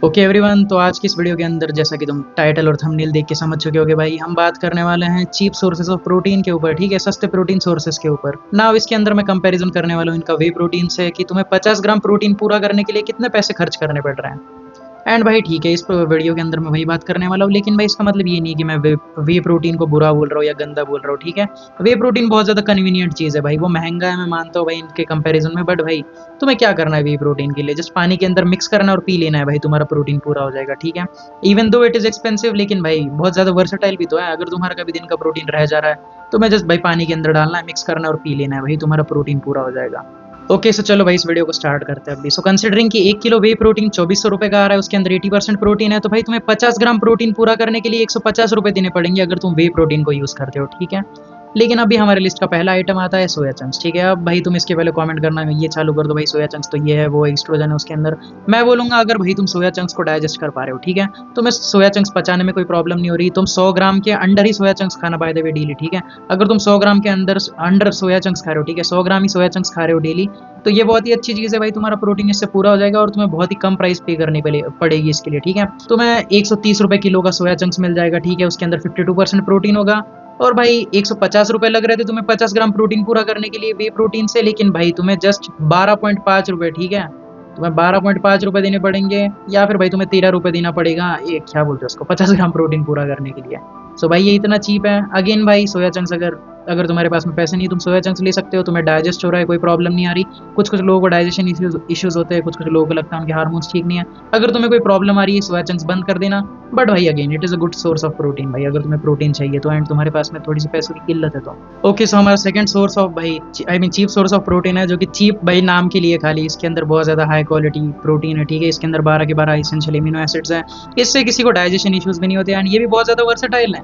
Okay everyone, तो आज की इस वीडियो के अंदर जैसा कि तुम टाइटल और थंबनेल देख के समझ चुके होगे भाई, हम बात करने वाले हैं चीप सोर्सेज ऑफ प्रोटीन के ऊपर। ठीक है, सस्ते प्रोटीन सोर्सेज के ऊपर ना। इसके अंदर मैं कंपैरिजन करने वाला हूँ इनका वे प्रोटीन से कि तुम्हें 50 ग्राम प्रोटीन पूरा करने के लिए कितने पैसे खर्च करने पड़ रहे हैं। एंड भाई ठीक है, इस वीडियो के अंदर मैं वही बात करने वाला हूँ, लेकिन भाई इसका मतलब ये नहीं कि मैं वे प्रोटीन को बुरा बोल रहा हूँ या गंदा बोल रहा हूँ। ठीक है, वे प्रोटीन बहुत ज़्यादा कन्वीनियंट चीज़ है भाई, वो महंगा है मैं मानता हूँ भाई इनके कंपैरिजन में, बट भाई तुम्हें क्या करना है वे प्रोटीन के लिए, जस्ट पानी के अंदर मिक्स करना और पी लेना है भाई, तुम्हारा प्रोटीन पूरा हो जाएगा। ठीक है, even though it is expensive, लेकिन भाई बहुत ज़्यादा वर्सेटाइल भी तो है। अगर तुम्हारा कभी दिन का प्रोटीन रह जा रहा है तो मैं जस्ट भाई पानी के अंदर डालना है, मिक्स करना और पी लेना है भाई, तुम्हारा प्रोटीन पूरा हो जाएगा। ओके सो चलो भाई इस वीडियो को स्टार्ट करते हैं अभी। सो कंसिडरिंग कि 1 किलो वे प्रोटीन 2400 रुपये का आ रहा है, उसके अंदर 80% प्रोटीन है, तो भाई तुम्हें 50 ग्राम प्रोटीन पूरा करने के लिए 150 रुपये देने पड़ेंगे अगर तुम वे प्रोटीन को यूज़ करते हो। ठीक है, लेकिन अभी हमारे लिस्ट का पहला आइटम आता है सोया चंक्स। ठीक है, अब भाई तुम इसके पहले कमेंट करना ये चालू कर दो भाई, सोया चंक्स तो ये है, वो एक्सट्रोजन है उसके अंदर। मैं बोलूंगा अगर भाई तुम सोया चंक्स को डाइजेस्ट कर पा रहे हो, ठीक है, तो मैं सोया चंक्स पचाने में कोई प्रॉब्लम नहीं हो रही। तुम 100 ग्राम के अंडर ही सोया चंक्स खाना बाय द वे डेली। ठीक है, अगर तुम 100 ग्राम के अंडर सोया चंक्स खा रहे हो, ठीक है, 100 ग्राम ही सोया चंक्स खा रहे हो डेली, तो ये बहुत ही अच्छी चीज़ है भाई, तुम्हारा प्रोटीन इससे पूरा हो जाएगा और तुम्हें बहुत ही कम प्राइस पे करनी पड़ेगी इसके लिए। ठीक है, तुम्हें 130 रुपये किलो का सोया चंक्स मिल जाएगा। ठीक है, उसके अंदर 52% प्रोटीन होगा। और भाई 150 रुपये लग रहे थे तुम्हें 50 ग्राम प्रोटीन पूरा करने के लिए वे प्रोटीन से, लेकिन भाई तुम्हें जस्ट 12.5 रुपये, ठीक है, तुम्हें 12.5 रुपये देने पड़ेंगे, या फिर भाई तुम्हें 13 रुपये देना पड़ेगा, ये क्या बोलते हैं उसको, 50 ग्राम प्रोटीन पूरा करने के लिए। सो भाई ये इतना चीप है। अगेन भाई सोया चंक्स अगर अगर तुम्हारे पास में पैसे नहीं, तुम सोया चंक्स ले सकते हो, तुम्हें डाइजेस्ट हो रहा है, कोई प्रॉब्लम नहीं आ रही। कुछ कुछ लोगों को डाइजेशन इश्यूज होते हैं, कुछ कुछ लोगों को लगता है उनके हार्मोन्स ठीक नहीं है। अगर तुम्हें कोई प्रॉब्लम आ रही है, सोया चंक्स बंद कर देना। बट भाई again it is a good source of protein भाई, अगर तुम्हें प्रोटीन चाहिए तो, एंड तुम्हारे पास में थोड़ी सी पैसों की किल्लत है तो। ओके सो हमारा सेकंड सोर्स ऑफ भाई I mean cheap source of protein है, जो कि चीप भाई नाम के लिए खाली, इसके अंदर बहुत ज़्यादा हाई क्वालिटी प्रोटीन है। ठीक है, इसके अंदर 12 के 12 एसेंशियल एमिनो एसिड्स हैं, इससे किसी को डाइजेशन इश्यूज भी नहीं होते, एंड ये भी बहुत ज़्यादा वर्सेटाइल है।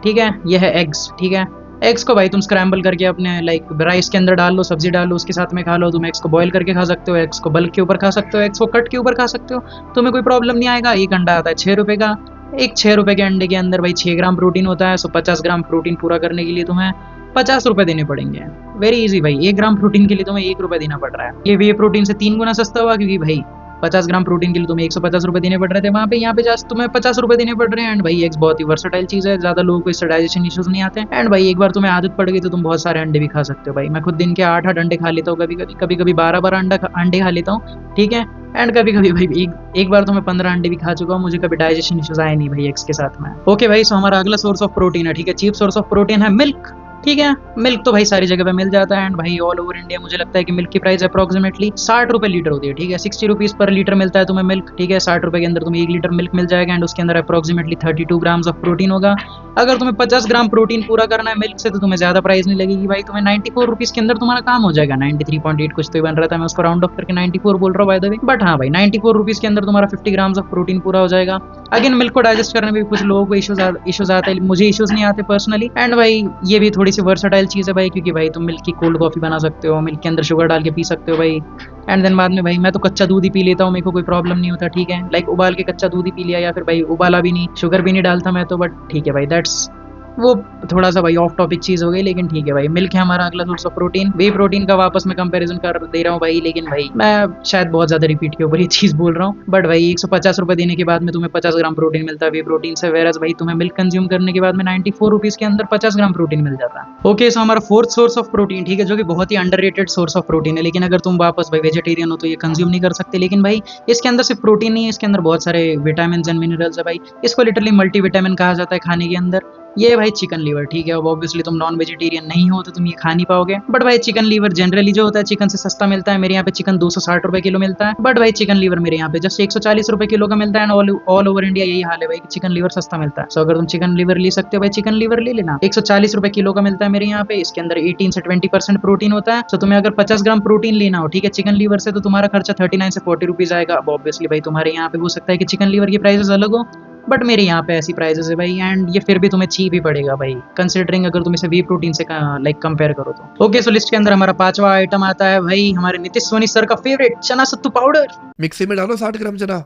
ठीक है, ये है एग्स। ठीक है, एग्स को भाई तुम स्क्रैम्बल करके अपने लाइक राइस के अंदर डाल लो, सब्जी डाल लो, उसके साथ में खा लो। तुम एग्स को बॉईल करके खा सकते हो, एग्स को बल्क के ऊपर खा सकते हो, एग्स को कट के ऊपर खा सकते हो, तुम्हें कोई प्रॉब्लम नहीं आएगा। एक अंडा आता है 6 रुपये का, एक 6 रुपये के अंडे के अंदर भाई 6 ग्राम प्रोटीन होता है। सो 50 ग्राम प्रोटीन पूरा करने के लिए तुम्हें 50 रुपये देने पड़ेंगे। वेरी इजी भाई, 1 ग्राम प्रोटीन के लिए तुम्हें 1 रुपये देना पड़ रहा है। ये वे प्रोटीन से 3 गुना सस्ता हुआ, क्योंकि भाई 50 ग्राम प्रोटीन के लिए तुम्हें 150 रुपये देने पड़ रहे थे वहाँ पे, यहाँ पे जस्ट तुम्हें 50 रुपये देने पड़ रहे हैं। एंड भाई एग्स बहुत ही वर्सेटाइल चीज़ है, ज़्यादा लोगों को इससे डाइजेशन इश्यूज नहीं आते। एंड भाई एक बार तुम्हें आदत पड़ गई तो तुम बहुत सारे अंडे भी खा सकते हो भाई। मैं खुद दिन के 8-8 अंडे खा लेता हूँ, कभी कभी 12-12 अंडे खा लेता हूँ। ठीक है, एंड कभी कभी भाई एक बार तो मैं 15 अंडे भी खा चुका हूँ, मुझे कभी डाइजेशन इश्यूज आए नहीं भाई एग्स के साथ में। ओके भाई, सो हमारा अगला सोर्स ऑफ प्रोटीन है, ठीक है, चीप सोर्स ऑफ प्रोटीन है मिल्क। ठीक है, मिल्क तो भाई सारी जगह पे मिल जाता है, एंड भाई ऑल ओवर इंडिया मुझे लगता है कि मिल्क की प्राइस अप्रोक्सीमेटली 60 रुपये लीटर होती है। ठीक है, 60 रुपीज़ पर लीटर मिलता है तुम्हें मिल्क। ठीक है, 60 रुपये के अंदर तुम्हें 1 लीटर मिल्क मिल जाएगा, एंड उसके अंदर अप्रोक्सीमेटली 32 ग्राम्स ऑफ प्रोटीन होगा। अगर तुम्हें 50 ग्राम प्रोटीन पूरा करना है मिल्क से, तो तुम्हें ज़्यादा प्राइस नहीं लगेगी भाई, तुम्हें 94 रुपीज़ के अंदर तुम्हारा काम हो जाएगा। 93.8 कुछ तो बन रहा था, मैं उसको राउंड ऑफ करके 94 बोल रहा हूँ बाय द वे, बट हाँ भाई 94 रुपीज़ के अंदर तुम्हारा 50 ग्राम्स ऑफ प्रोटीन पूरा हो जाएगा। अगेन मिल्क को डाइजेस्ट करने में भी कुछ लोगों को इश्यूज आते हैं, मुझे इश्यूज नहीं आते पर्सनली। एंड भाई ये भी थोड़ी सी वर्सेटाइल चीज़ है भाई, क्योंकि भाई तुम मिल्क की कोल्ड कॉफ़ी बना सकते हो, मिल्क के अंदर शुगर डाल के पी सकते हो भाई। एंड देन बाद में भाई मैं तो कच्चा दूध ही पी लेता हूँ, मेरे को कोई प्रॉब्लम नहीं होता। ठीक है, लाइक उबाल के कच्चा दूध ही पी लिया, या फिर भाई उबाला भी नहीं, शुगर भी नहीं डालता मैं तो, बट ठीक है भाई दैट्स वो थोड़ा सा भाई ऑफ टॉपिक चीज़ हो गई, लेकिन ठीक है भाई मिल्क है हमारा अगला source of protein. Way protein का वापस मैं कंपैरिजन कर दे रहा हूँ भाई, लेकिन भाई मैं शायद बहुत ज़्यादा रिपीट के ऊपर ये चीज़ बोल रहा हूँ, बट भाई 150 रुपये देने के बाद में तुम्हें 50 ग्राम प्रोटीन मिलता है वे प्रोटीन से, वेरस भाई तुम्हें मिल्क कंज्यूम करने के बाद में 94 रुपीज़ के अंदर 50 ग्राम प्रोटीन मिल जाता है। ओके सो हमारा फोर्थ सोर्स ऑफ प्रोटीन, ठीक है, जो कि बहुत ही अंडररेटेड सोर्स ऑफ प्रोटीन है, लेकिन अगर तुम वापस भाई वेजिटेरियन हो तो ये कंज्यूम नहीं कर सकते। लेकिन भाई इसके अंदर सिर्फ प्रोटीन नहीं है, इसके अंदर बहुत सारे विटामिन एंड मिनरल्स है भाई, इसको लिटरली मल्टीविटामिन कहा जाता है खाने के अंदर। ये भाई चिकन लीवर। ठीक है, अब ऑब्वियसली तुम नॉन वेजिटेरियन नहीं हो तो तुम ये खा नहीं पाओगे, बट भाई चिकन लीवर जनरली जो होता है चिकन से सस्ता मिलता है। मेरे यहाँ पे चिकन 260 रुपये किलो मिलता है, बट भाई चिकन लीवर मेरे यहाँ पे जस्ट 140 रुपये किलो का मिलता है, एंड ऑल ओवर इंडिया यही हाल है भाई, चिकन लीवर सस्ता मिलता है। सो अगर तुम चिकन लीवर ले सकते हो भाई, चिकन लीवर ले लेना। 140 रुपये किलो का मिलता है मेरे यहाँ पे, इसके अंदर 18 से 20% प्रोटीन होता है। तो तुम्हें अगर 50 ग्राम प्रोटीन लेना हो, ठीक है, चिकन लीवर से, तो तुम्हारा खर्चा 39 से 40 रुपीज़ आएगा। अब ऑब्वियसली भाई तुम्हारे यहाँ पे हो सकता है कि चिकन लीवर की प्राइसेस अलग हो, बट मेरे यहाँ पे ऐसी प्राइजेस है भाई, एंड ये फिर भी तुम्हें चीप ही पड़ेगा भाई, कंसिडरिंग अगर तुम इसे वी प्रोटीन से लाइक कंपेयर करो तो। ओके, सो लिस्ट के अंदर हमारा 5वां आइटम आता है भाई हमारे नीतीश सोनी सर का फेवरेट चना सत्तू पाउडर। मिक्सी में डालो 60 ग्राम चना।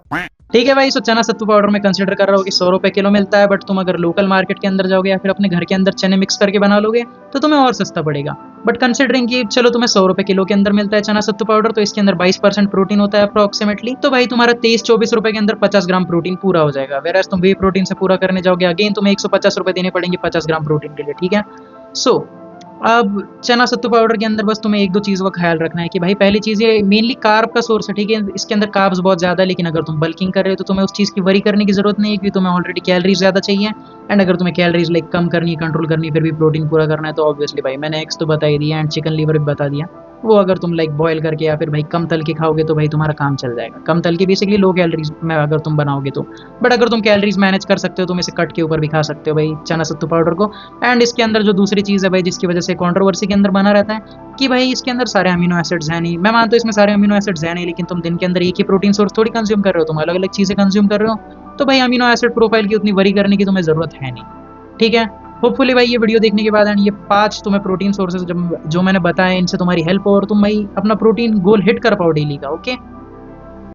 ठीक है भाई, सो चना सत्तू पाउडर में कंसिडर कर रहा हूँ कि 100 रुपए किलो मिलता है, बट तुम अगर लोकल मार्केट के अंदर जाओगे या फिर अपने घर के अंदर चने मिक्स करके बना लोगे तो तुम्हें और सस्ता पड़ेगा। बट कंसिडरिंग कि चलो तुम्हें 100 रुपए किलो के अंदर मिलता है चना सत्तू पाउडर, तो इसके अंदर 22% प्रोटीन होता है अप्रोक्सीमेटली, तो भाई तुम्हारा 23-24 रुपए के अंदर 50 ग्राम प्रोटीन पूरा हो जाएगा। वेराज तुम वे प्रोटीन से पूरा करने जाओगे अगेन तुम्हें 150 रुपए देने पड़ेंगे 50 ग्राम प्रोटीन के लिए, ठीक है। सो अब चना सत्तू पाउडर के अंदर बस तुम्हें एक दो चीज़ों का ख्याल रखना है कि भाई पहली चीज़ ये मेनली कार्ब का सोर्स है, ठीक है। इसके अंदर कार्ब्स बहुत ज़्यादा है, लेकिन अगर तुम बल्किंग कर रहे हो तो तुम्हें उस चीज़ की वरी करने की जरूरत नहीं है, क्योंकि तुम्हें ऑलरेडी कैलोरीज ज़्यादा चाहिए। एंड अगर तुम्हें कैलोरीज लाइक कम करनी है, कंट्रोल करनी है, फिर भी प्रोटीन पूरा करना है, तो ऑब्वियसली भाई मैंने एग्स तो बता ही दिया एंड चिकन लीवर भी बता दिया। वो अगर तुम लाइक बॉयल करके या फिर भाई कम तल के खाओगे तो भाई तुम्हारा काम चल जाएगा। कम तल के बेसिकली लो कैलोरीज में अगर तुम बनाओगे तो। बट अगर तुम कैलोरीज मैनेज कर सकते हो तुम इसे कट के ऊपर भी खा सकते हो भाई चना सत्तू पाउडर को। एंड इसके अंदर जो दूसरी चीज़ है भाई जिसकी वजह से कंट्रोवर्सी के अंदर बना रहता है कि भाई इसके अंदर सारे अमीनो एसिड्स हैं नहीं। मैं मानता हूँ इसमें सारे अमीनो एसिड्स हैं नहीं, लेकिन तुम दिन के अंदर एक ही प्रोटीन सोर्स थोड़ी कंज्यूम कर रहे हो, तुम अलग अलग चीज़ें कंज्यूम कर रहे हो, तो भाई अमीनो एसिड प्रोफाइल की उतनी वरी करने की तुम्हें ज़रूरत है नहीं, ठीक है। होपफुली भाई ये वीडियो देखने के बाद एंड ये 5 तुम्हें प्रोटीन सोर्सेज जो मैंने बताया इनसे तुम्हारी हेल्प हो और तुम भाई अपना प्रोटीन गोल हिट कर पाओ डेली का, ओके।